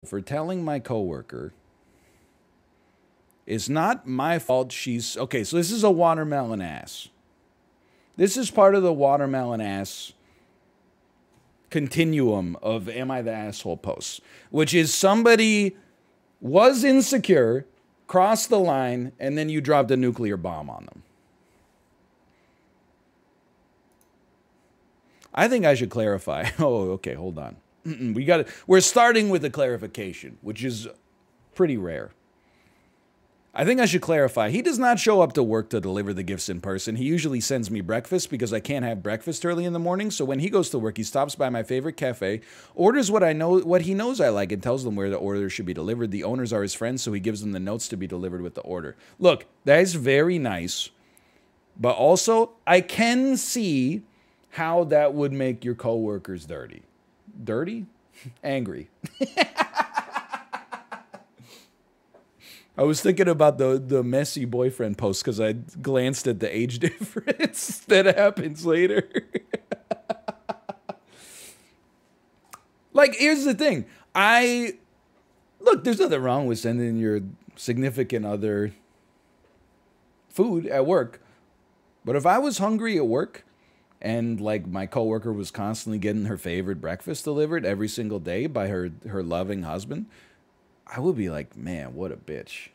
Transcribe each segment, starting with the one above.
for telling my coworker it's not my fault she's... Okay, so this is a watermelon ass. This is part of the watermelon ass continuum of Am I the Asshole posts, which is somebody was insecure, crossed the line, and then you dropped a nuclear bomb on them. I think I should clarify. Oh, okay, hold on. We're starting with a clarification, which is pretty rare. I think I should clarify. He does not show up to work to deliver the gifts in person. He usually sends me breakfast because I can't have breakfast early in the morning. So when he goes to work, he stops by my favorite cafe, orders what he knows I like, and tells them where the order should be delivered. The owners are his friends, so he gives them the notes to be delivered with the order. Look, that is very nice. But also, I can see how that would make your coworkers dirty. Dirty? Angry. I was thinking about the messy boyfriend post because I glanced at the age difference that happens later. Like, here's the thing. Look, there's nothing wrong with sending your significant other food at work. But if I was hungry at work and, like, my coworker was constantly getting her favorite breakfast delivered every single day by her loving husband, I would be like, man, what a bitch.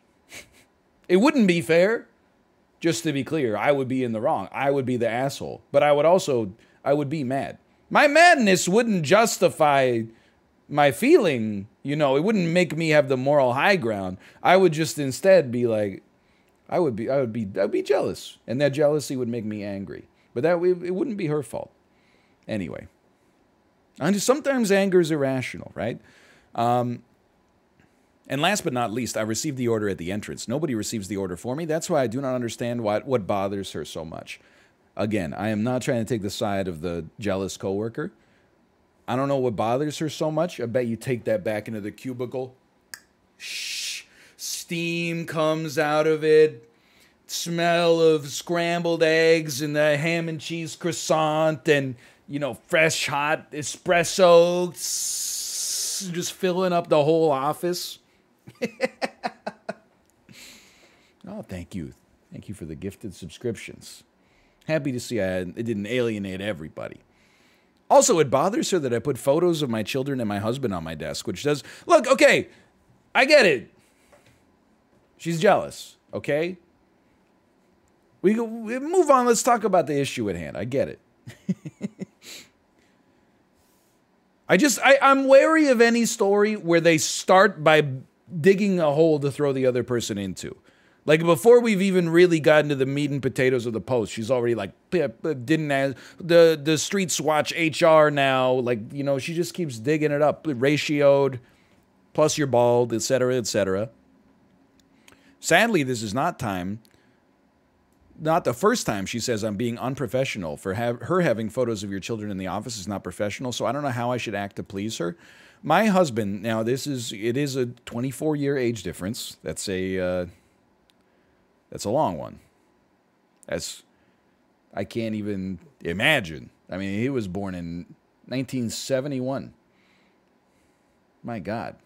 It wouldn't be fair. Just to be clear, I would be in the wrong. I would be the asshole. But I would be mad. My madness wouldn't justify my feeling, you know, it wouldn't make me have the moral high ground. I would just instead be like, I'd be jealous. And that jealousy would make me angry. But it wouldn't be her fault. Anyway. And sometimes anger is irrational, right? And last but not least, I received the order at the entrance. Nobody receives the order for me. That's why I do not understand what bothers her so much. Again, I am not trying to take the side of the jealous coworker. I don't know what bothers her so much. I bet you take that back into the cubicle. Shh. Steam comes out of it. Smell of scrambled eggs and the ham and cheese croissant and, you know, fresh hot espresso. Just filling up the whole office. Oh, thank you. Thank you for the gifted subscriptions. Happy to see it didn't alienate everybody. Also, it bothers her that I put photos of my children and my husband on my desk, which does... Look, okay, I get it. She's jealous, okay? We move on. Let's talk about the issue at hand. I get it. I'm wary of any story where they start by digging a hole to throw the other person into. Like, before we've even really gotten to the meat and potatoes of the post, she's already like, didn't ask, the streets watch HR now. Like, you know, she just keeps digging it up. Ratioed, plus you're bald, etc., etc. Sadly, this is not the first time she says I'm being unprofessional. For her having photos of your children in the office is not professional, so I don't know how I should act to please her. My husband, now it is a 24-year age difference. That's a long one. I can't even imagine. I mean, he was born in 1971. My God.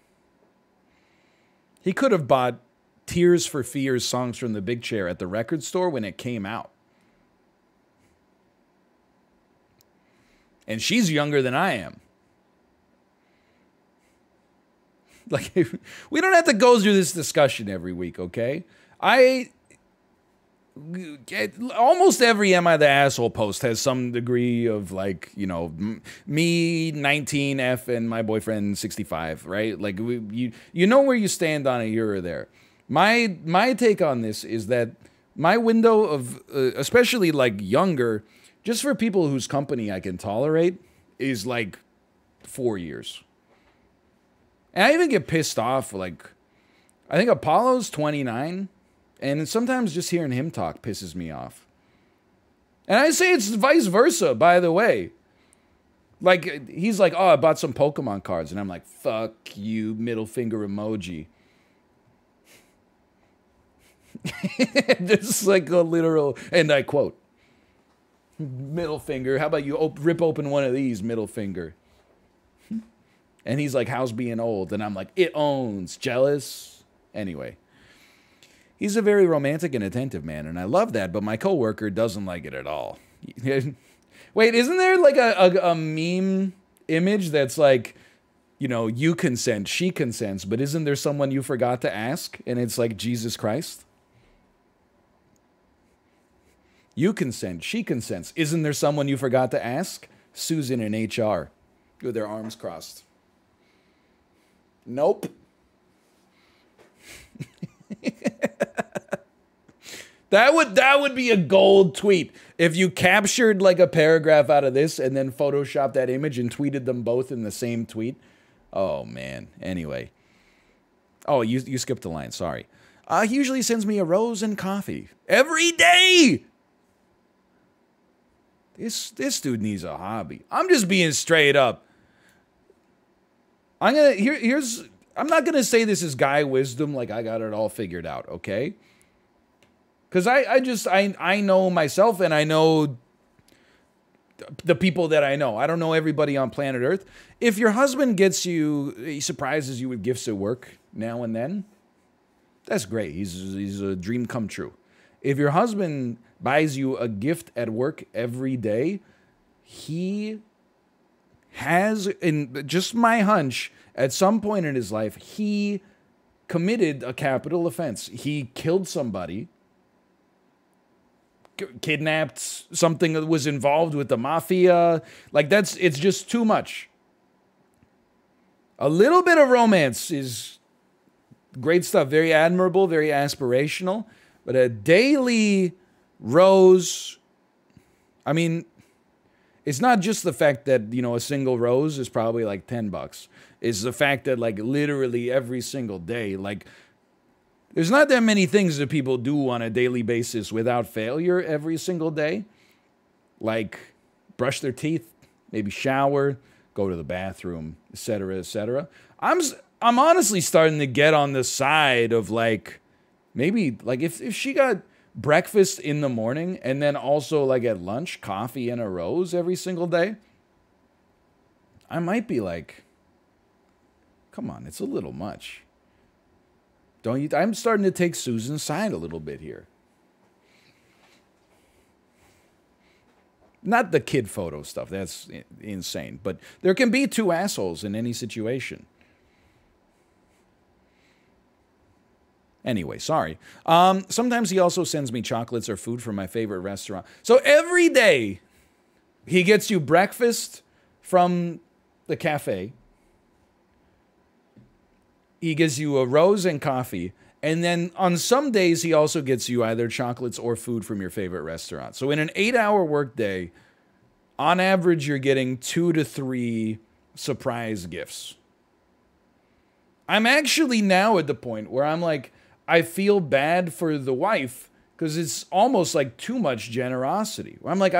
He could have bought Tears for Fears songs from the Big Chair at the record store when it came out. And she's younger than I am. Like, we don't have to go through this discussion every week, okay? Almost every Am I the Asshole post has some degree of, like, you know, me 19F and my boyfriend 65, right? Like, you know where you stand on it here or there. My take on this is that my window of, especially like younger, just for people whose company I can tolerate, is like 4 years. And I even get pissed off, like, I think Apollo's 29, and sometimes just hearing him talk pisses me off. And I say it's vice versa, by the way. Like, he's like, oh, I bought some Pokemon cards, and I'm like, fuck you, middle finger emoji. Just like a literal, and I quote, middle finger, how about you rip open one of these, middle finger. And he's like, how's being old? And I'm like, it owns. Jealous? Anyway. He's a very romantic and attentive man, and I love that, but my coworker doesn't like it at all. Wait, isn't there like a meme image that's like, you know, you consent, she consents, but isn't there someone you forgot to ask? And it's like Jesus Christ. You consent, she consents. Isn't there someone you forgot to ask? Susan in HR with their arms crossed. Nope. That would be a gold tweet. If you captured like a paragraph out of this and then photoshopped that image and tweeted them both in the same tweet. Oh, man. Anyway. Oh, you skipped a line. Sorry. He usually sends me a rose and coffee. Every day! This dude needs a hobby. I'm just being straight up. I'm not gonna say this is guy wisdom like I got it all figured out, okay? Because I know myself and I know the people that I know. I don't know everybody on planet Earth. If your husband he surprises you with gifts at work now and then, that's great. He's a dream come true. If your husband buys you a gift at work every day, he has, in just my hunch, at some point in his life, he committed a capital offense. He killed somebody, kidnapped something that was involved with the mafia. Like it's just too much. A little bit of romance is great stuff. Very admirable, very aspirational. But a daily rose, I mean, it's not just the fact that, you know, a single rose is probably like $10. It's the fact that like literally every single day, like there's not that many things that people do on a daily basis without failure every single day. Like brush their teeth, maybe shower, go to the bathroom, etc., etc. I'm honestly starting to get on the side of like, maybe like if she got breakfast in the morning and then also like at lunch, coffee and a rose every single day, I might be like, come on, it's a little much. Don't you? I'm starting to take Susan's side a little bit here. Not the kid photo stuff. That's insane. But there can be two assholes in any situation. Anyway, sorry. Sometimes he also sends me chocolates or food from my favorite restaurant. So every day, he gets you breakfast from the cafe. He gives you a rose and coffee. And then on some days, he also gets you either chocolates or food from your favorite restaurant. So in an 8-hour workday, on average, you're getting 2 to 3 surprise gifts. I'm actually now at the point where I'm like, I feel bad for the wife because it's almost like too much generosity. I'm like,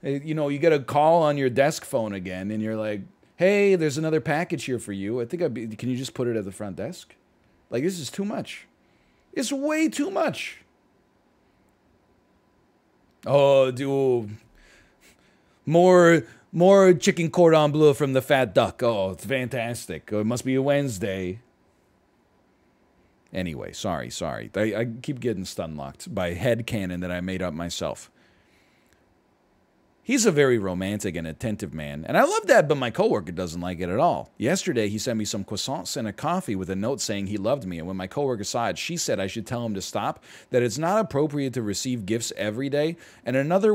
you know, you get a call on your desk phone again and you're like, hey, there's another package here for you. Can you just put it at the front desk? Like, this is too much. It's way too much. Oh, dude. More chicken cordon bleu from the fat duck. Oh, it's fantastic. Oh, it must be a Wednesday. Anyway, sorry. I keep getting stun-locked by headcanon that I made up myself. He's a very romantic and attentive man, and I love that, but my coworker doesn't like it at all. Yesterday, he sent me some croissants and a coffee with a note saying he loved me, and when my coworker saw it, she said I should tell him to stop, that it's not appropriate to receive gifts every day, and another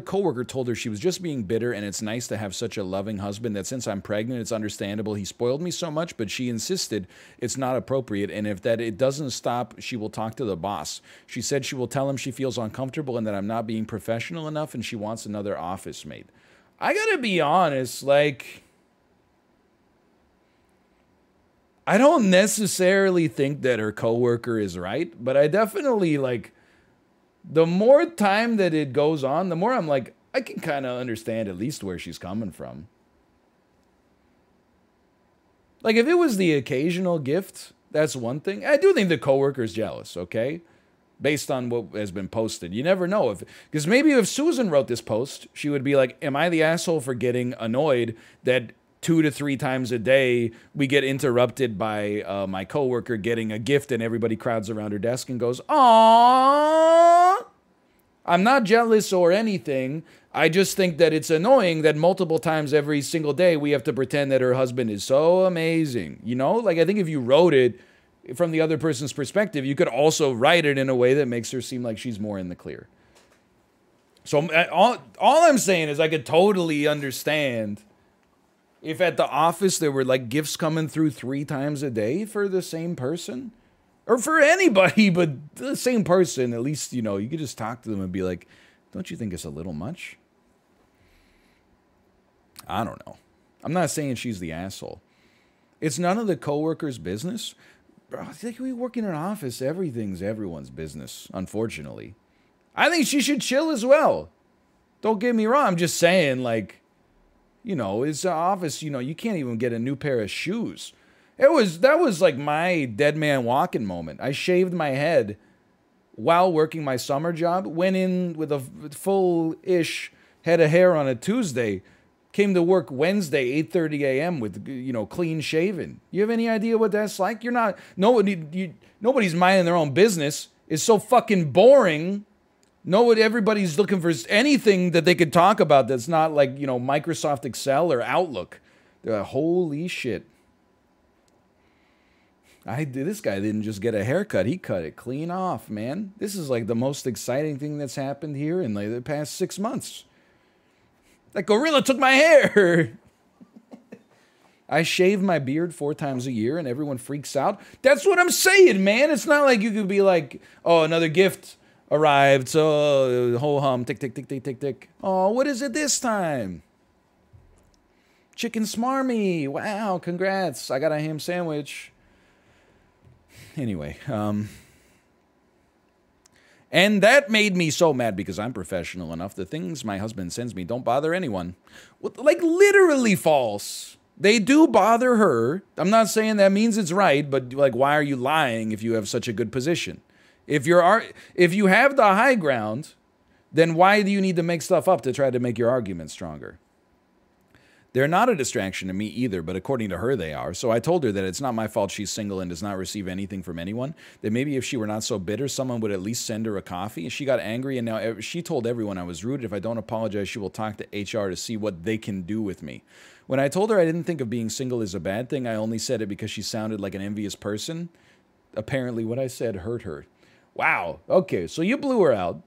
coworker told her she was just being bitter and it's nice to have such a loving husband, that since I'm pregnant, it's understandable he spoiled me so much, but she insisted it's not appropriate, and if it doesn't stop, she will talk to the boss. She said she will tell him she feels uncomfortable and that I'm not being professional enough and she wants another office mate. I gotta be honest, like, I don't necessarily think that her coworker is right, but I definitely, like, the more time that it goes on, the more I'm like, I can kind of understand at least where she's coming from. Like, if it was the occasional gift, that's one thing. I do think the coworker's jealous, okay? Based on what has been posted. You never know. Because maybe if Susan wrote this post, she would be like, am I the asshole for getting annoyed that 2 to 3 times a day, we get interrupted by my coworker getting a gift, and everybody crowds around her desk and goes, "Aww." I'm not jealous or anything. I just think that it's annoying that multiple times every single day we have to pretend that her husband is so amazing. You know, like I think if you wrote it from the other person's perspective, you could also write it in a way that makes her seem like she's more in the clear. So all I'm saying is I could totally understand if at the office there were like gifts coming through 3 times a day for the same person. Or for anybody, but the same person, at least, you know, you could just talk to them and be like, don't you think it's a little much? I don't know. I'm not saying she's the asshole. It's none of the coworkers' business. Bro, it's like we work in an office, everything's everyone's business, unfortunately. I think she should chill as well. Don't get me wrong, I'm just saying, like, you know, it's an office, you know, you can't even get a new pair of shoes. That was like my dead man walking moment. I shaved my head while working my summer job, went in with a full-ish head of hair on a Tuesday, came to work Wednesday, 8:30 a.m. with, you know, clean shaven. You have any idea what that's like? You're not, nobody's minding their own business. It's so fucking boring. Everybody's looking for anything that they could talk about that's not like, you know, Microsoft Excel or Outlook. Holy shit. This guy didn't just get a haircut. He cut it clean off, man. This is like the most exciting thing that's happened here in like the past 6 months. That gorilla took my hair. I shave my beard 4 times a year and everyone freaks out. That's what I'm saying, man. It's not like you could be like, oh, another gift arrived. So ho-hum, tick, tick, tick, tick, tick, tick. Oh, what is it this time? Chicken smarmy. Wow, congrats. I got a ham sandwich. Anyway, and that made me so mad because I'm professional enough. The things my husband sends me don't bother anyone. Like, literally false. They do bother her. I'm not saying that means it's right, but, like, why are you lying if you have such a good position? If you have the high ground, then why do you need to make stuff up to try to make your argument stronger? They're not a distraction to me either, but according to her, they are. So I told her that it's not my fault she's single and does not receive anything from anyone. That maybe if she were not so bitter, someone would at least send her a coffee. She got angry, and now she told everyone I was rude. If I don't apologize, she will talk to HR to see what they can do with me. When I told her I didn't think of being single as a bad thing, I only said it because she sounded like an envious person. Apparently what I said hurt her. Wow. Okay, so you blew her out.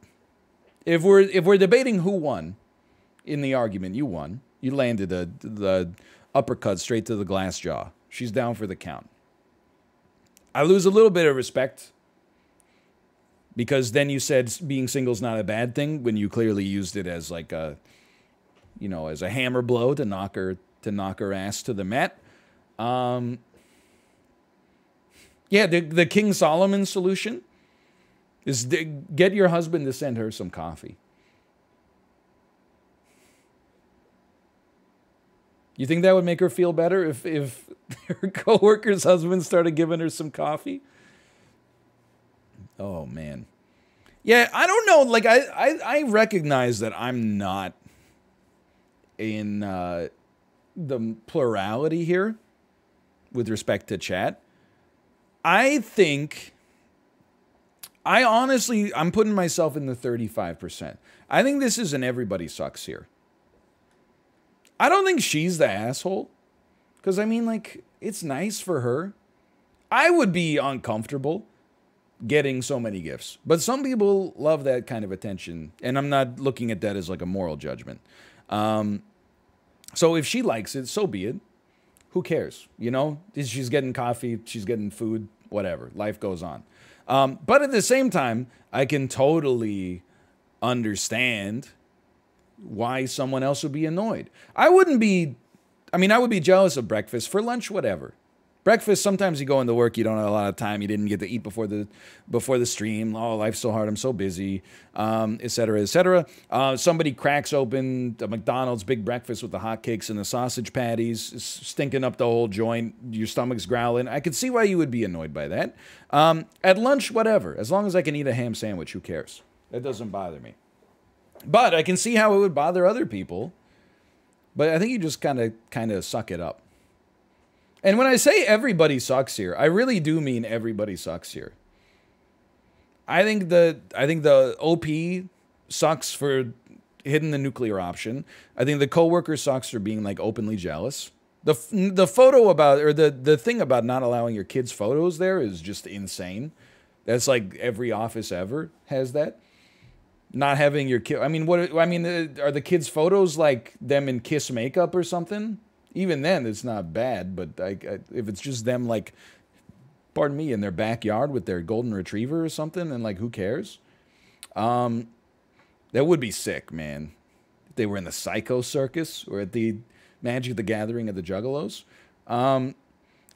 If we're debating who won in the argument, you won. You landed the uppercut straight to the glass jaw. She's down for the count. I lose a little bit of respect because then you said being single is not a bad thing when you clearly used it as like a, you know, as a hammer blow to knock her ass to the mat. Yeah, the King Solomon solution is get your husband to send her some coffee. You think that would make her feel better if her coworker's husband started giving her some coffee? Oh, man. Yeah, I don't know. Like, I recognize that I'm not in the plurality here with respect to chat. I'm putting myself in the 35%. I think this is an everybody sucks here. I don't think she's the asshole. Because, I mean, like, it's nice for her. I would be uncomfortable getting so many gifts. But some people love that kind of attention. And I'm not looking at that as, like, a moral judgment. So if she likes it, so be it. Who cares? You know? She's getting coffee. She's getting food. Whatever. Life goes on. But at the same time, I can totally understand why someone else would be annoyed. I would be jealous of breakfast. For lunch, whatever. Breakfast, sometimes you go into work, you don't have a lot of time, you didn't get to eat before the stream. Oh, life's so hard, I'm so busy, et cetera, et cetera. Somebody cracks open a McDonald's big breakfast with the hotcakes and the sausage patties, stinking up the whole joint, your stomach's growling. I could see why you would be annoyed by that. At lunch, whatever. As long as I can eat a ham sandwich, who cares? That doesn't bother me. But I can see how it would bother other people But I think you just kind of suck it up. And when I say everybody sucks here, I really do mean everybody sucks here. I think the OP sucks for hitting the nuclear option. I think the coworker sucks for being like openly jealous. The photo about, or the thing about not allowing your kids' photos there is just insane. That's like every office ever has that. Not having your kid. I mean, are the kids' photos like them in Kiss makeup or something? Even then, it's not bad. But if it's just them, like, pardon me, in their backyard with their golden retriever or something, and like, who cares? That would be sick, man. If they were in the Psycho Circus or at the Magic the Gathering of the Juggalos. I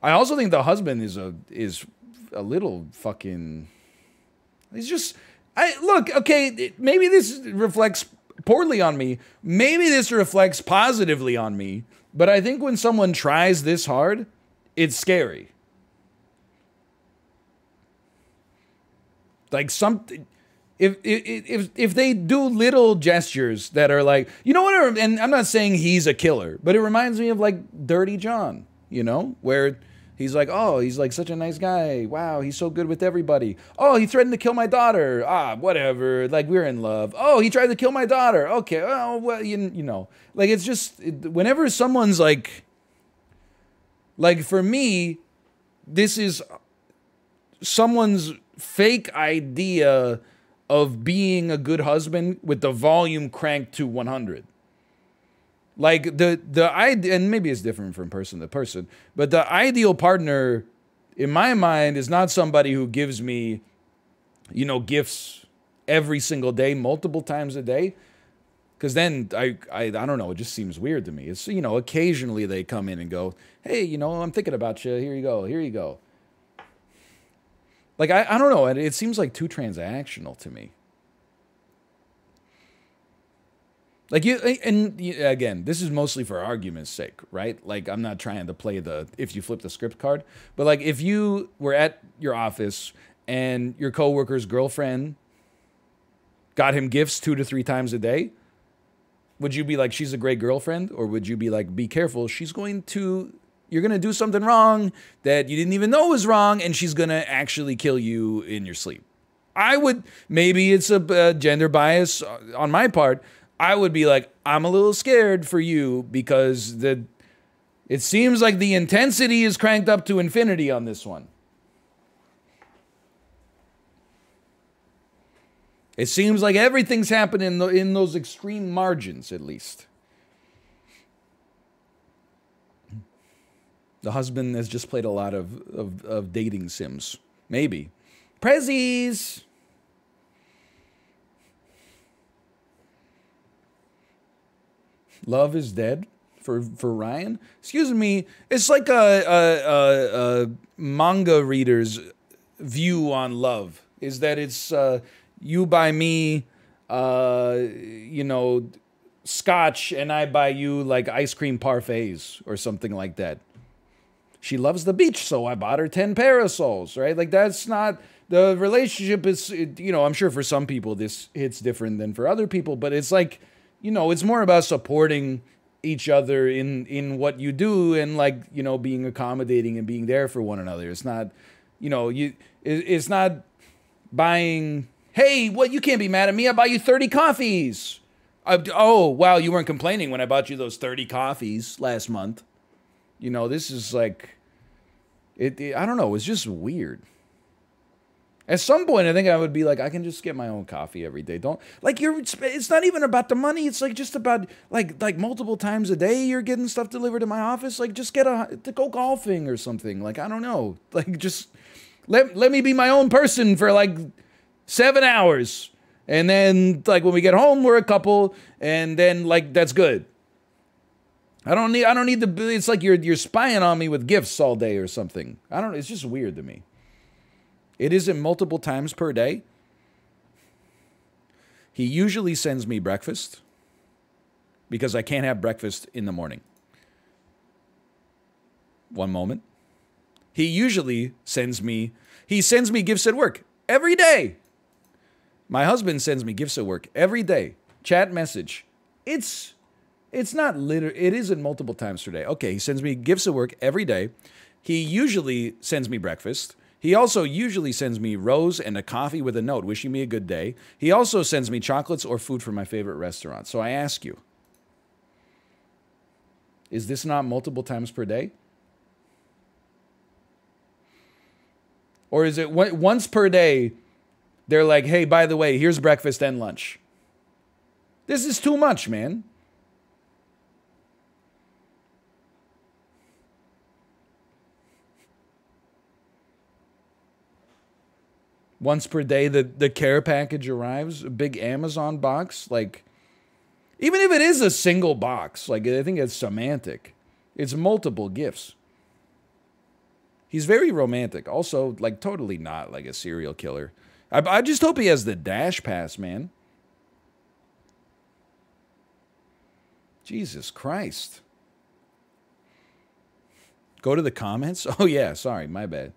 also think the husband is a little fucking. He's just. Look, okay, maybe this reflects poorly on me. Maybe this reflects positively on me. But I think when someone tries this hard, it's scary. Like if they do little gestures that are like, you know what? And I'm not saying he's a killer, but it reminds me of like Dirty John, you know, where he's like, oh, he's like such a nice guy. Wow, he's so good with everybody. Oh, he threatened to kill my daughter. Ah, whatever. Like, we're in love. Oh, he tried to kill my daughter. Okay, oh, well, you know. Like, it's just, whenever someone's like, for me, this is someone's fake idea of being a good husband with the volume cranked to 100. Like, and maybe it's different from person to person, but the ideal partner, in my mind, is not somebody who gives me, you know, gifts every single day, multiple times a day. Because then, I don't know, it just seems weird to me. It's, you know, occasionally they come in and go, hey, you know, I'm thinking about you. Here you go. Here you go. Like, I don't know. It seems like too transactional to me. Like, again, this is mostly for argument's sake, right? Like, I'm not trying to play the if you flip the script card. But, like, if you were at your office and your coworker's girlfriend got him gifts 2 to 3 times a day, would you be like, she's a great girlfriend? Or would you be like, be careful, you're going to do something wrong that you didn't even know was wrong, and she's going to actually kill you in your sleep? I would, maybe it's a gender bias on my part, I would be like, I'm a little scared for you because it seems like the intensity is cranked up to infinity on this one. It seems like everything's happening in those extreme margins, at least. The husband has just played a lot of dating sims. Maybe. Prezzies! Love is dead for Ryan. Excuse me. It's like a manga reader's view on love. Is that it's you buy me, you know, scotch, and I buy you like ice cream parfaits or something like that. She loves the beach, so I bought her 10 parasols, right? Like, that's not, the relationship is, you know, I'm sure for some people this hits different than for other people, but it's like, you know, it's more about supporting each other in what you do and, like, you know, being accommodating and being there for one another. It's not, you know, it's not buying, hey, what, you can't be mad at me, I bought you 30 coffees. Oh, wow, you weren't complaining when I bought you those 30 coffees last month. You know, this is like, I don't know, it's just weird. At some point, I think I would be like, I can just get my own coffee every day. Don't, like, it's not even about the money. It's like just about, like multiple times a day you're getting stuff delivered to my office. Like, just to go golfing or something. Like, I don't know. Like, just let me be my own person for like 7 hours. And then, like, when we get home, we're a couple. And then, like, that's good. I don't need the, it's like you're spying on me with gifts all day or something. It's just weird to me. It isn't multiple times per day. He usually sends me breakfast because I can't have breakfast in the morning. One moment. He usually sends me gifts at work every day. My husband sends me gifts at work every day. Chat message. It's It's not it isn't multiple times per day. Okay, he sends me gifts at work every day. He usually sends me breakfast. He also usually sends me rose and a coffee with a note wishing me a good day. He also sends me chocolates or food from my favorite restaurant. So I ask you, is this not multiple times per day? Or is it once per day, they're like, hey, by the way, here's breakfast and lunch. This is too much, man. Once per day, the care package arrives, a big Amazon box. Like, even if it is a single box, like, I think it's semantic. It's multiple gifts. He's very romantic. Also, like, totally not like a serial killer. I just hope he has the dash pass, man. Jesus Christ. Go to the comments? Oh, yeah, sorry, my bad.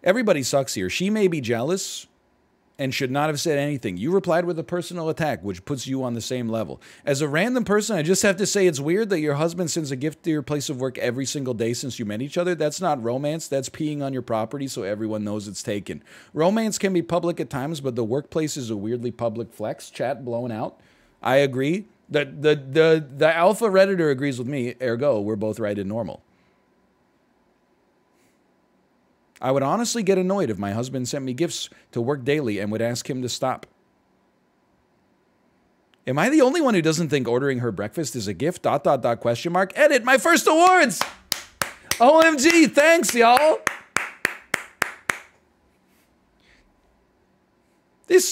Everybody sucks here. She may be jealous and should not have said anything. You replied with a personal attack, which puts you on the same level. As a random person, I just have to say it's weird that your husband sends a gift to your place of work every single day since you met each other. That's not romance. That's peeing on your property so everyone knows it's taken. Romance can be public at times, but the workplace is a weirdly public flex. Chat blown out. I agree. The alpha Redditor agrees with me. Ergo, we're both right and normal. I would honestly get annoyed if my husband sent me gifts to work daily and would ask him to stop. Am I the only one who doesn't think ordering her breakfast is a gift? ... question mark. Edit my first awards! OMG, thanks, y'all!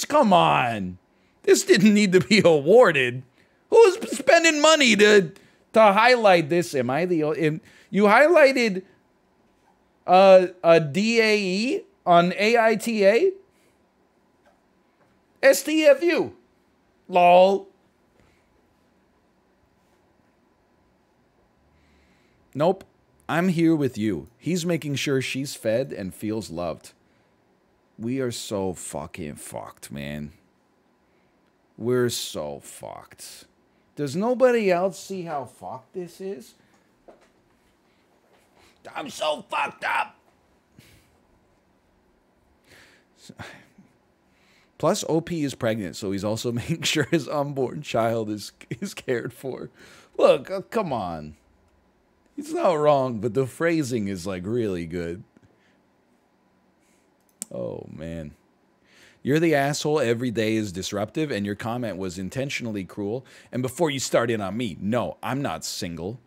Come on. This didn't need to be awarded. Who's spending money to highlight this? Am I the... You highlighted... a DAE on AITA? STFU. Lol. Nope. I'm here with you. He's making sure she's fed and feels loved. We are so fucking fucked, man. We're so fucked. Does nobody else see how fucked this is? I'm so fucked up. Plus, OP is pregnant, so he's also making sure his unborn child is cared for. Look, come on. He's not wrong, but the phrasing is, like, really good. Oh, man. You're the asshole. Every day is disruptive, and your comment was intentionally cruel. And before you start in on me, no, I'm not single.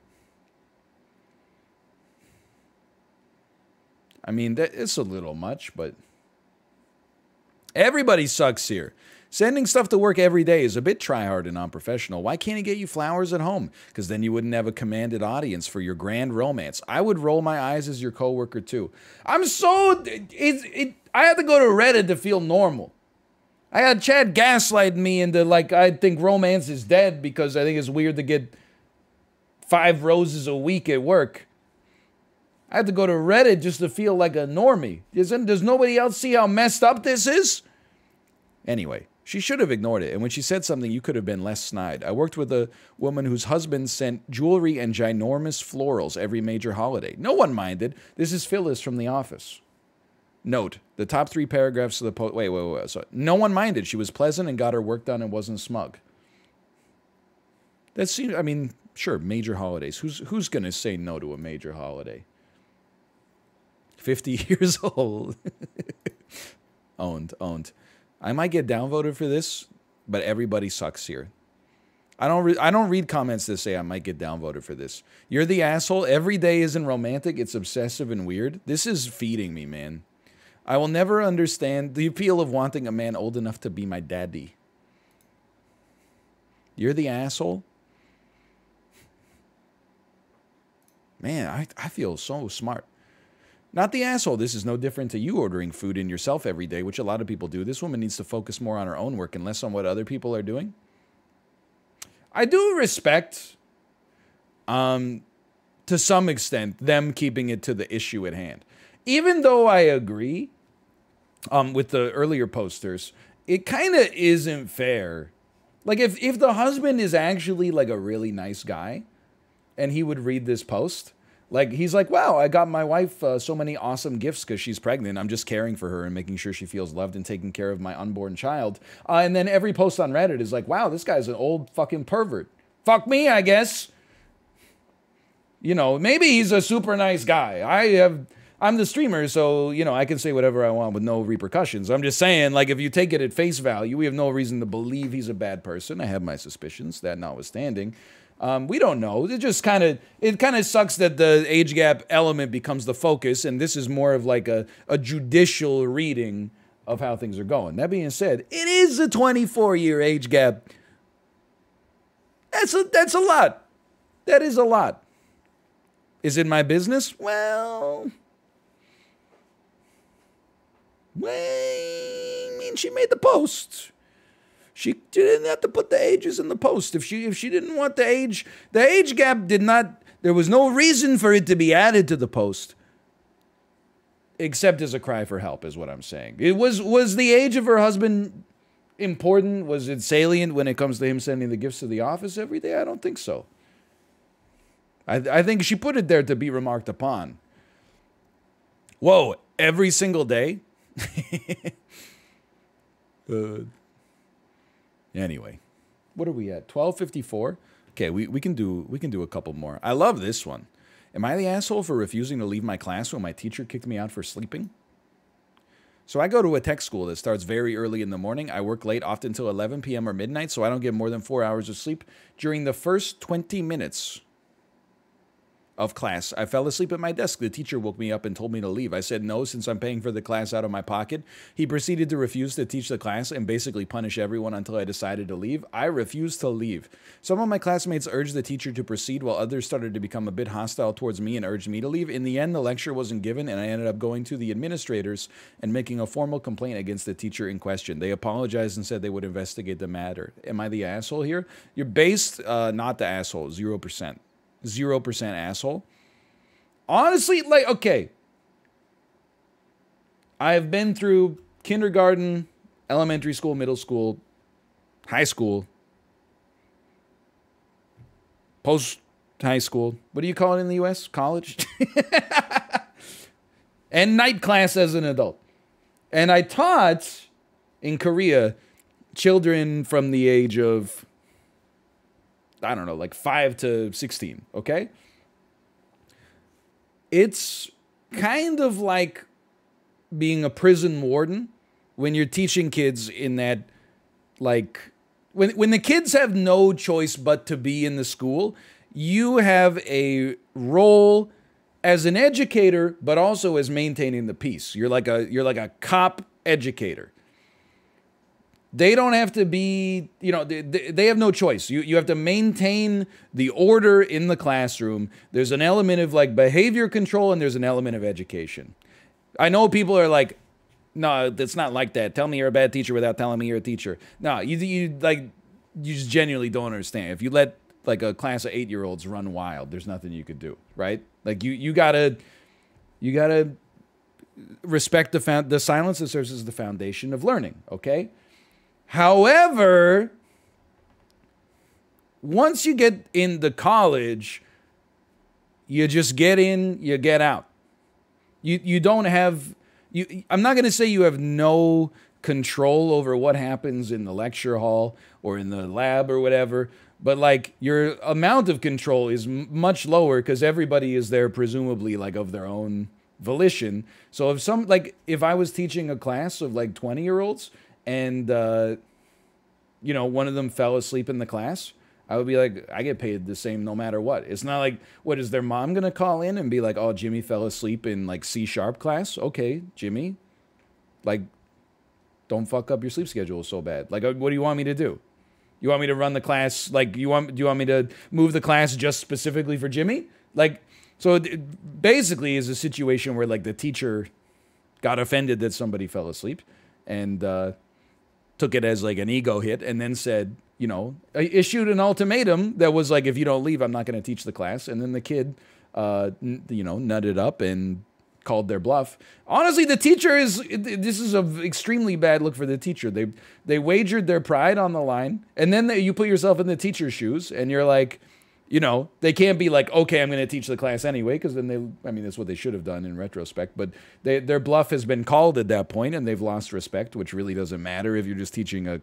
I mean, it's a little much, but everybody sucks here. Sending stuff to work every day is a bit try-hard and unprofessional. Why can't he get you flowers at home? Because then you wouldn't have a commanded audience for your grand romance. I would roll my eyes as your coworker too. I'm so... I had to go to Reddit to feel normal. I had Chad gaslighting me into, like, I think romance is dead because I think it's weird to get 5 roses a week at work. I had to go to Reddit just to feel like a normie. Does nobody else see how messed up this is? Anyway, she should have ignored it. And when she said something, you could have been less snide. I worked with a woman whose husband sent jewelry and ginormous florals every major holiday. No one minded. This is Phyllis from The Office. Note, the top 3 paragraphs of the post... Wait. So, no one minded. She was pleasant and got her work done and wasn't smug. That seems... I mean, sure, major holidays. Who's going to say no to a major holiday? 50 years old. Owned. I might get downvoted for this, but everybody sucks here. I don't read comments that say I might get downvoted for this. You're the asshole. Every day isn't romantic. It's obsessive and weird. This is feeding me, man. I will never understand the appeal of wanting a man old enough to be my daddy. You're the asshole? Man, I feel so smart. Not the asshole. This is no different to you ordering food in yourself every day, which a lot of people do. This woman needs to focus more on her own work and less on what other people are doing. I do respect, to some extent, them keeping it to the issue at hand. Even though I agree with the earlier posters, it kind of isn't fair. Like, if the husband is actually, like, a really nice guy, and he would read this post, like, he's like, wow, I got my wife so many awesome gifts because she's pregnant. I'm just caring for her and making sure she feels loved and taking care of my unborn child. And then every post on Reddit is like, wow, this guy's an old fucking pervert. Fuck me, I guess. You know, maybe he's a super nice guy. I'm the streamer, so, you know, I can say whatever I want with no repercussions. I'm just saying, like, if you take it at face value, we have no reason to believe he's a bad person. I have my suspicions, that notwithstanding. We don't know. It just kind of sucks that the age gap element becomes the focus, and this is more of like a judicial reading of how things are going. That being said, it is a 24-year age gap. That's a lot. That is a lot. Is it my business? Well, I mean, she made the post. She didn't have to put the ages in the post. If she didn't want the age gap did not, there was no reason for it to be added to the post. Except as a cry for help, is what I'm saying. It was the age of her husband important? Was it salient when it comes to him sending the gifts to the office every day? I don't think so. I think she put it there to be remarked upon. Whoa, every single day? Anyway, what are we at? 12:54. Okay, we can do a couple more. I love this one. Am I the asshole for refusing to leave my class when my teacher kicked me out for sleeping? So I go to a tech school that starts very early in the morning. I work late, often till 11 p.m. or midnight, so I don't get more than 4 hours of sleep. During the first 20 minutes of class, I fell asleep at my desk. The teacher woke me up and told me to leave. I said no, since I'm paying for the class out of my pocket. He proceeded to refuse to teach the class and basically punish everyone until I decided to leave. I refused to leave. Some of my classmates urged the teacher to proceed, while others started to become a bit hostile towards me and urged me to leave. In the end, the lecture wasn't given, and I ended up going to the administrators and making a formal complaint against the teacher in question. They apologized and said they would investigate the matter. Am I the asshole here? You're based, not the asshole, 0%. 0% asshole. Honestly, like, okay. I've been through kindergarten, elementary school, middle school, high school, post-high school. What do you call it in the U.S.? College? And night class as an adult. And I taught in Korea children from the age of, I don't know, like 5 to 16, okay? It's kind of like being a prison warden when you're teaching kids in that, like, when the kids have no choice but to be in the school, you have a role as an educator, but also as maintaining the peace. You're like a cop educator. They don't have to be, you know, they have no choice. You have to maintain the order in the classroom. There's an element of, like, behavior control, and there's an element of education. I know people are like, no, it's not like that. Tell me you're a bad teacher without telling me you're a teacher. No, you just genuinely don't understand. If you let, like, a class of 8-year-olds run wild, there's nothing you could do, right? Like, you gotta respect the silence that serves as the foundation of learning, okay? However, once you get into college, you just get in, you get out. You don't have, I'm not going to say you have no control over what happens in the lecture hall or in the lab or whatever, but, like, your amount of control is much lower because everybody is there presumably, like, of their own volition. So if I was teaching a class of, like, 20-year-olds, and, you know, one of them fell asleep in the class, I would be like, I get paid the same no matter what. It's not like, what, is their mom going to call in and be like, oh, Jimmy fell asleep in, like, C# class? Okay, Jimmy. Like, don't fuck up your sleep schedule so bad. Like, what do you want me to do? You want me to run the class? Like, do you want me to move the class just specifically for Jimmy? Like, so it basically is a situation where, like, the teacher got offended that somebody fell asleep and, took it as, like, an ego hit, and then said, you know, issued an ultimatum that was like, if you don't leave, I'm not going to teach the class. And then the kid, you know, nutted up and called their bluff. Honestly, the teacher this is an extremely bad look for the teacher. They wagered their pride on the line, and then you put yourself in the teacher's shoes, and you're like, you know, they can't be like, okay, I'm going to teach the class anyway, because then I mean, that's what they should have done in retrospect, but their bluff has been called at that point, and they've lost respect, which really doesn't matter if you're just teaching a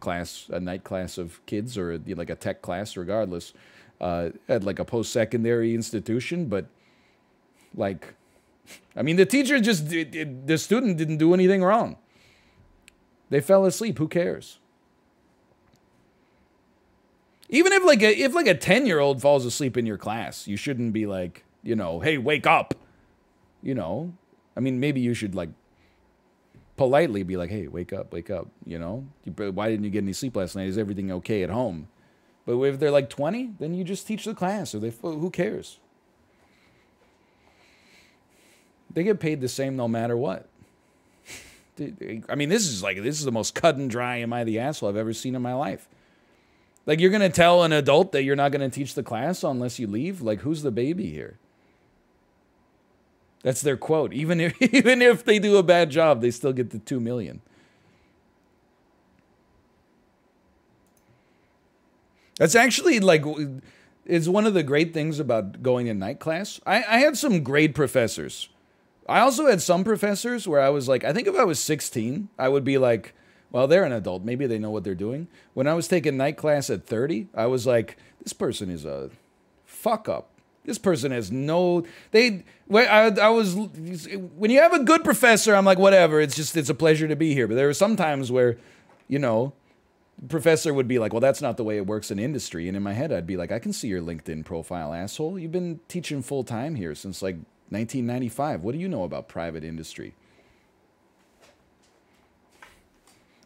night class of kids, or like a tech class, regardless, at like a post-secondary institution. But like, I mean, the teacher the student didn't do anything wrong. They fell asleep. Who cares? Even if like a 10-year-old falls asleep in your class, you shouldn't be like, you know, hey, wake up. You know, I mean, maybe you should like politely be like, hey, wake up, you know? Why didn't you get any sleep last night? Is everything okay at home? But if they're like 20, then you just teach the class, or who cares? They get paid the same no matter what. I mean, this is the most cut and dry am I the asshole I've ever seen in my life. Like, you're going to tell an adult that you're not going to teach the class unless you leave? Like, who's the baby here? That's their quote. Even if they do a bad job, they still get the $2 million. That's actually, like, it's one of the great things about going to night class. I had some great professors. I also had some professors where I was like, I think if I was 16, I would be like, well, they're an adult. Maybe they know what they're doing. When I was taking night class at 30, I was like, this person is a fuck up. This person has no... when you have a good professor, I'm like, whatever. It's a pleasure to be here. But there were some times where, you know, the professor would be like, well, that's not the way it works in industry. And in my head, I'd be like, I can see your LinkedIn profile, asshole. You've been teaching full time here since like 1995. What do you know about private industry?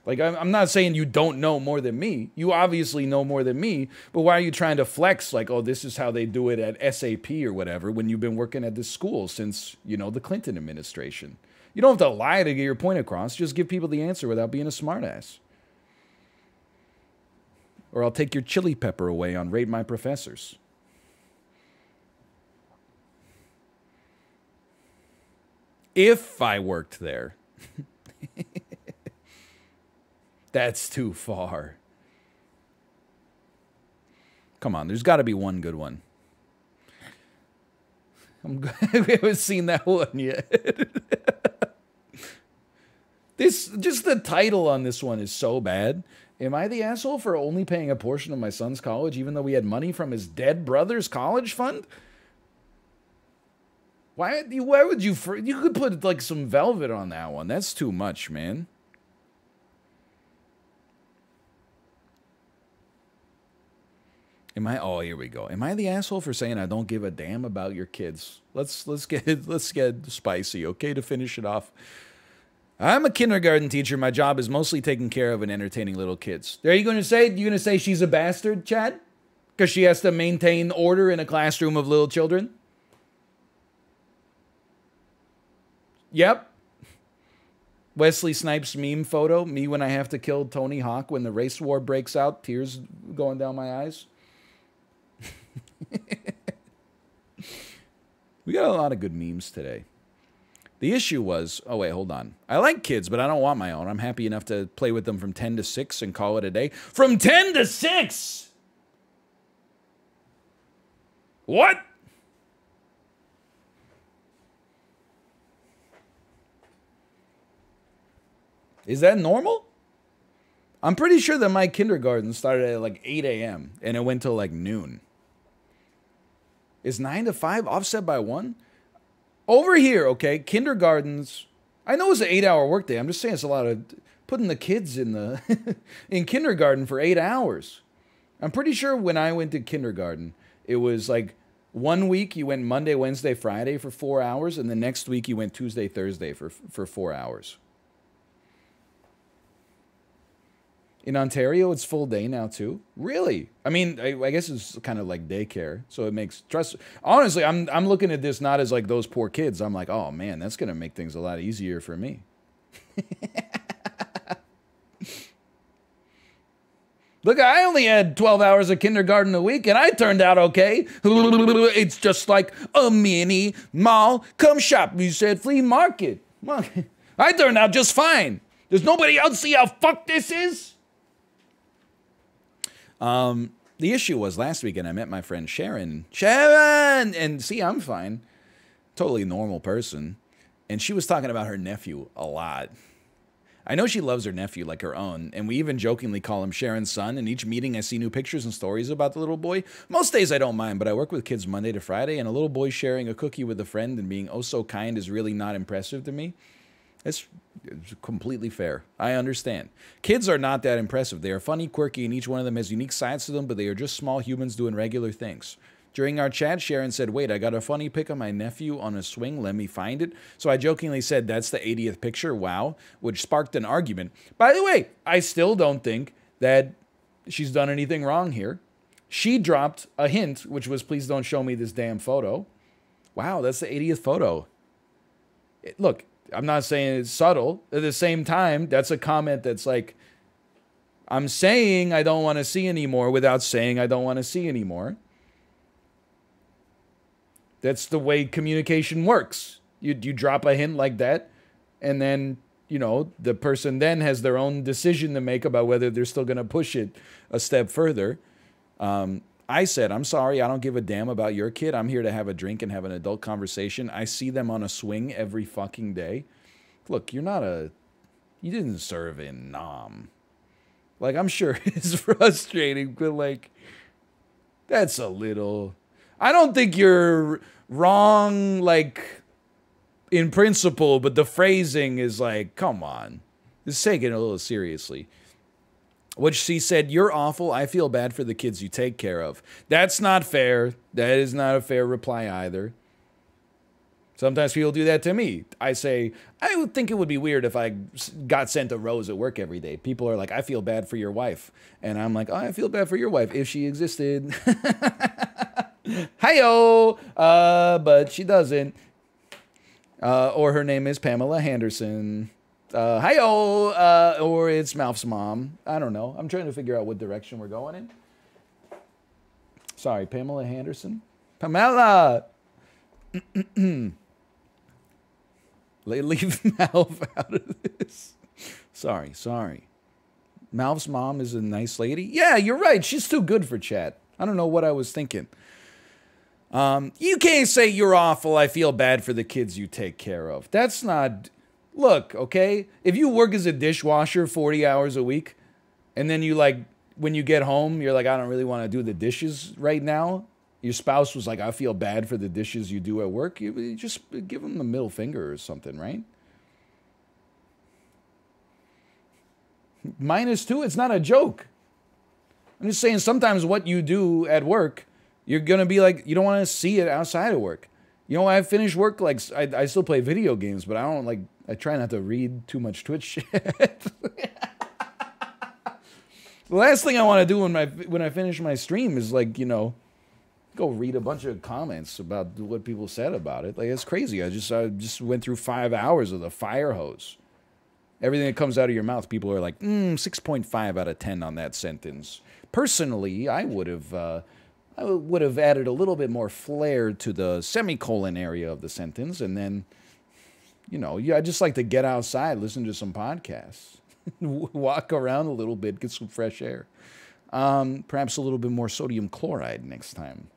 Like, I'm not saying you don't know more than me. You obviously know more than me, but why are you trying to flex like, oh, this is how they do it at SAP or whatever when you've been working at this school since, you know, the Clinton administration? You don't have to lie to get your point across. Just give people the answer without being a smartass. Or I'll take your chili pepper away on Rate My Professors. If I worked there. That's too far. Come on, there's got to be one good one. We haven't seen that one yet. Just the title on this one is so bad. Am I the asshole for only paying a portion of my son's college, even though we had money from his dead brother's college fund? Why would you could put like some velvet on that one. That's too much, man. Oh, here we go. Am I the asshole for saying I don't give a damn about your kids? Let's get spicy, okay, to finish it off. I'm a kindergarten teacher. My job is mostly taking care of and entertaining little kids. Are you going to say she's a bastard, Chad? Because she has to maintain order in a classroom of little children? Yep. Wesley Snipes meme photo. Me when I have to kill Tony Hawk when the race war breaks out. Tears going down my eyes. We got a lot of good memes today. The issue was, oh wait, hold on. I like kids, but I don't want my own. I'm happy enough to play with them from 10 to 6 and call it a day. From 10 to 6? What? Is that normal? I'm pretty sure that my kindergarten started at like 8 a.m. and it went till like noon. Is 9 to 5 offset by 1? Over here, okay, kindergartens, I know it's an 8-hour workday. I'm just saying it's a lot of putting the kids in the in kindergarten for 8 hours. I'm pretty sure when I went to kindergarten, it was like 1 week you went Monday, Wednesday, Friday for 4 hours, and the next week you went Tuesday, Thursday for 4 hours. In Ontario, it's full day now, too? Really? I mean, I guess it's kind of like daycare, so it makes trust. Honestly, I'm looking at this not as like those poor kids. I'm like, oh, man, that's going to make things a lot easier for me. Look, I only had 12 hours of kindergarten a week, and I turned out okay. It's just like a mini mall. Come shop, you said flea market. I turned out just fine. Does nobody else see how fucked this is? The issue was last weekend I met my friend Sharon. Sharon! And see, I'm fine. Totally normal person. And she was talking about her nephew a lot. I know she loves her nephew like her own, and we even jokingly call him Sharon's son. And each meeting I see new pictures and stories about the little boy. Most days I don't mind, but I work with kids Monday to Friday, and a little boy sharing a cookie with a friend and being oh so kind is really not impressive to me. It's completely fair. I understand. Kids are not that impressive. They are funny, quirky, and each one of them has unique sides to them, but they are just small humans doing regular things. During our chat, Sharon said, wait, I got a funny pic of my nephew on a swing. Let me find it. So I jokingly said, that's the 80th picture. Wow. Which sparked an argument. By the way, I still don't think that she's done anything wrong here. She dropped a hint, which was, please don't show me this damn photo. Wow, that's the 80th photo. Look, I'm not saying it's subtle. At the same time, that's a comment that's like, I'm saying I don't want to see anymore without saying I don't want to see anymore. That's the way communication works. You drop a hint like that, and then, you know, the person then has their own decision to make about whether they're still going to push it a step further. I said, I'm sorry, I don't give a damn about your kid. I'm here to have a drink and have an adult conversation. I see them on a swing every fucking day. Look, you didn't serve in Nam. Like, I'm sure it's frustrating, but like, that's a little... I don't think you're wrong, like, in principle, but the phrasing is like, come on. Just take it a little seriously. Which she said, you're awful. I feel bad for the kids you take care of. That's not fair. That is not a fair reply either. Sometimes people do that to me. I say, I would think it would be weird if I got sent a rose at work every day. People are like, I feel bad for your wife. And I'm like, oh, I feel bad for your wife if she existed. Hi-yo! But she doesn't. Or her name is Pamela Henderson. Hi-yo! Or it's Malf's mom. I don't know. I'm trying to figure out what direction we're going in. Sorry, Pamela Henderson? Pamela! Leave Malf out of this. Sorry. Malf's mom is a nice lady. Yeah, you're right. She's too good for chat. I don't know what I was thinking. You can't say you're awful. I feel bad for the kids you take care of. That's not... Look, okay? If you work as a dishwasher 40 hours a week, and then you like, when you get home, you're like, I don't really want to do the dishes right now. Your spouse was like, I feel bad for the dishes you do at work. You just give them the middle finger or something, right? -2, it's not a joke. I'm just saying sometimes what you do at work, you're going to be like, you don't want to see it outside of work. You know, I finish work, like, I still play video games, but I don't, like, I try not to read too much Twitch shit. The last thing I want to do when I finish my stream is, like, you know, go read a bunch of comments about what people said about it. Like, it's crazy. I just went through 5 hours of the fire hose. Everything that comes out of your mouth, people are like, 6.5 out of 10 on that sentence. Personally, I would have added a little bit more flair to the semicolon area of the sentence, and then, you know, I just like to get outside, listen to some podcasts, walk around a little bit, get some fresh air. Perhaps a little bit more sodium chloride next time.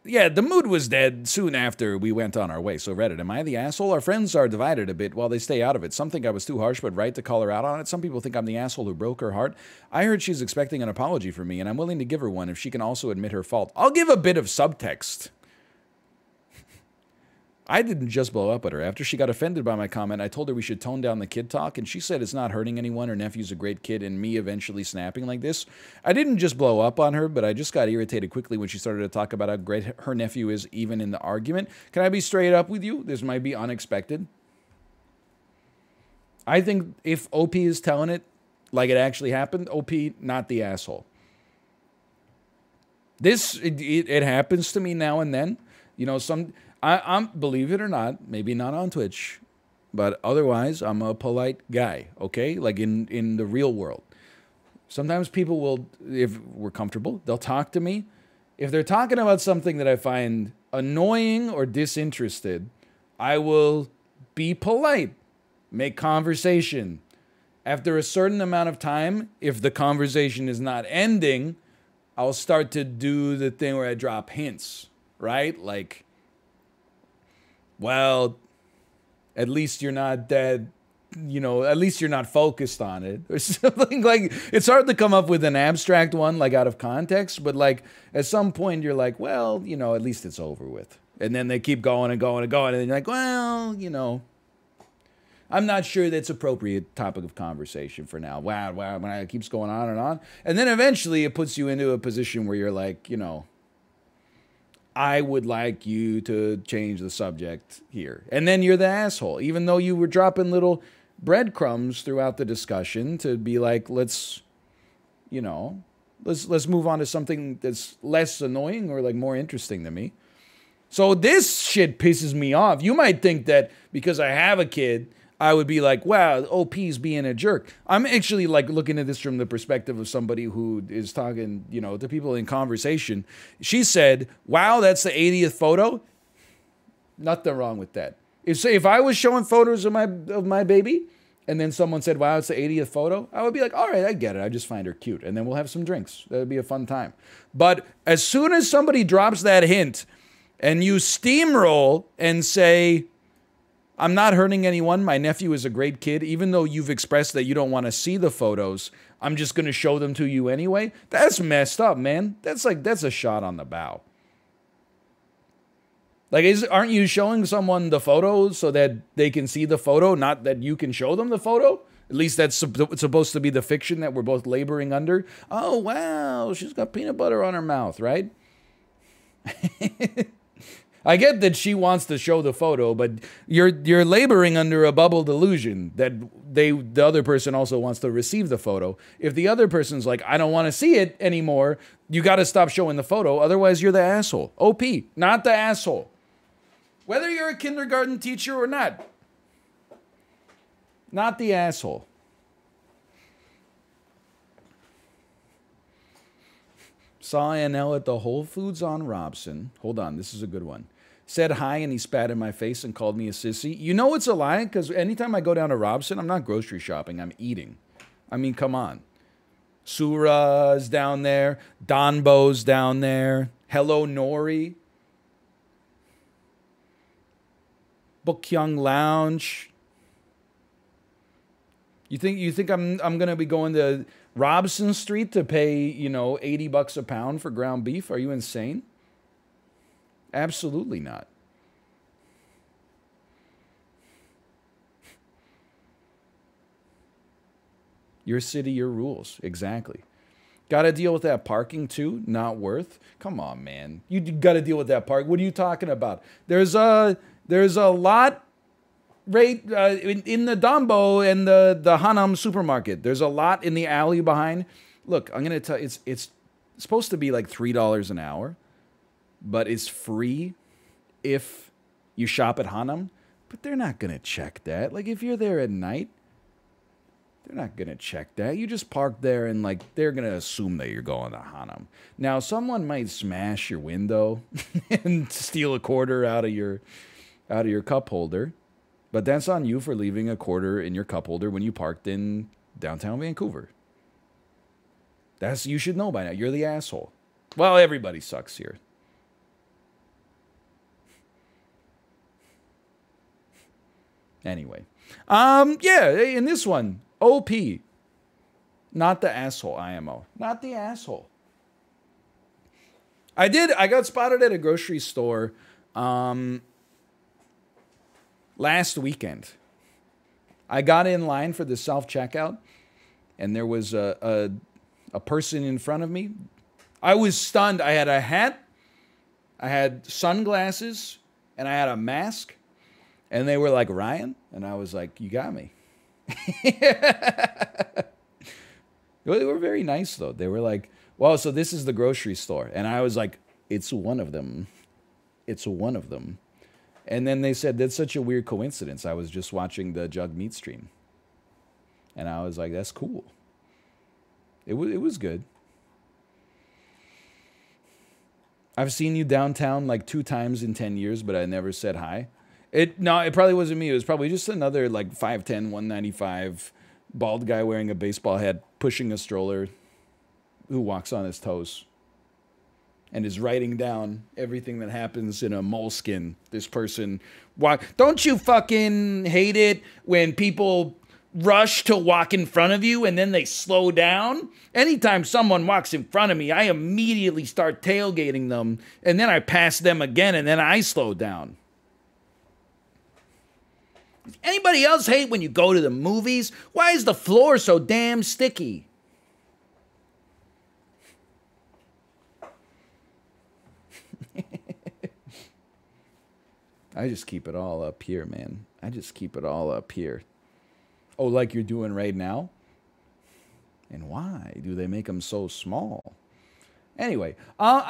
Yeah, the mood was dead soon after we went on our way. So Reddit, am I the asshole? Our friends are divided a bit while they stay out of it. Some think I was too harsh but right to call her out on it. Some people think I'm the asshole who broke her heart. I heard she's expecting an apology from me, and I'm willing to give her one if she can also admit her fault. I'll give a bit of subtext. I didn't just blow up at her. After she got offended by my comment, I told her we should tone down the kid talk, and she said it's not hurting anyone, her nephew's a great kid, and me eventually snapping like this. I didn't just blow up on her, but I just got irritated quickly when she started to talk about how great her nephew is even in the argument. Can I be straight up with you? This might be unexpected. I think if OP is telling it like it actually happened, OP, not the asshole. It happens to me now and then. You know, I'm believe it or not, maybe not on Twitch, but otherwise, I'm a polite guy, okay? Like in the real world. Sometimes people will, if we're comfortable, they'll talk to me. If they're talking about something that I find annoying or disinterested, I will be polite, make conversation. After a certain amount of time, if the conversation is not ending, I'll start to do the thing where I drop hints, right? Like, well, at least you're not dead. At least you're not focused on it or something. Like, it's hard to come up with an abstract one, like out of context, but like at some point you're like, well, at least it's over with. And then they keep going and going and going. And then you're like, well, I'm not sure that's appropriate topic of conversation for now. Wow, when it keeps going on and on. And then eventually it puts you into a position where you're like, I would like you to change the subject here. And then you're the asshole, even though you were dropping little breadcrumbs throughout the discussion to be like, let's move on to something that's less annoying or like more interesting to me. So this shit pisses me off. You might think that because I have a kid, I would be like, wow, OP's being a jerk. I'm actually like looking at this from the perspective of somebody who is talking, to people in conversation. She said, wow, that's the 80th photo. Nothing wrong with that. If I was showing photos of my baby and then someone said, wow, it's the 80th photo, I would be like, all right, I get it. I just find her cute. And then we'll have some drinks. That would be a fun time. But as soon as somebody drops that hint and you steamroll and say, I'm not hurting anyone. My nephew is a great kid. Even though you've expressed that you don't want to see the photos, I'm just going to show them to you anyway. That's messed up, man. That's a shot on the bow. Like, aren't you showing someone the photo so that they can see the photo, not that you can show them the photo? At least that's supposed to be the fiction that we're both laboring under. Oh, wow, she's got peanut butter on her mouth, right? I get that she wants to show the photo, but you're laboring under a bubble delusion that the other person also wants to receive the photo. If the other person's like, I don't want to see it anymore, you got to stop showing the photo. Otherwise, you're the asshole. OP, not the asshole. Whether you're a kindergarten teacher or not. Not the asshole. Saw NL at the Whole Foods on Robson. Hold on, this is a good one. Said hi and he spat in my face and called me a sissy. You know it's a lie, because anytime I go down to Robson, I'm not grocery shopping, I'm eating. I mean, come on. Sura's down there. Donbo's down there. Hello Nori. Bookyoung Lounge. You think I'm gonna be going to Robson Street to pay, $80 a pound for ground beef? Are you insane? Absolutely not. Your city, your rules. Exactly. Got to deal with that parking too? Not worth? Come on, man. You got to deal with that park. What are you talking about? There's a lot right in the Dombo and the Hanam supermarket. There's a lot in the alley behind. Look, I'm going to tell you, it's supposed to be like $3 an hour, but it's free if you shop at Hanam. But they're not going to check that. Like, if you're there at night, they're not going to check that. You just park there and, like, they're going to assume that you're going to Hanam. Now, someone might smash your window and steal a quarter out of your cup holder. But that's on you for leaving a quarter in your cup holder when you parked in downtown Vancouver. You should know by now. You're the asshole. Well, everybody sucks here. Anyway. Yeah, in this one, OP. Not the asshole, IMO. Not the asshole. I got spotted at a grocery store last weekend. I got in line for the self-checkout, and there was a person in front of me. I was stunned. I had a hat, I had sunglasses, and I had a mask. And they were like, Ryan? And I was like, you got me. They were very nice, though. They were like, well, so this is the grocery store. And I was like, it's one of them. It's one of them. And then they said, that's such a weird coincidence. I was just watching the Jug Meat stream. And I was like, that's cool. It was good. I've seen you downtown like 2 times in 10 years, but I never said hi. No, it probably wasn't me. It was probably just another like 5'10", 195 bald guy wearing a baseball hat, pushing a stroller, who walks on his toes and is writing down everything that happens in a moleskin. This person, why don't you fucking hate it when people rush to walk in front of you and then they slow down? Anytime someone walks in front of me, I immediately start tailgating them, and then I pass them again, and then I slow down. Anybody else hate when you go to the movies? Why is the floor so damn sticky? I just keep it all up here, man. I just keep it all up here. Oh, like you're doing right now? And why do they make them so small? Anyway, I don't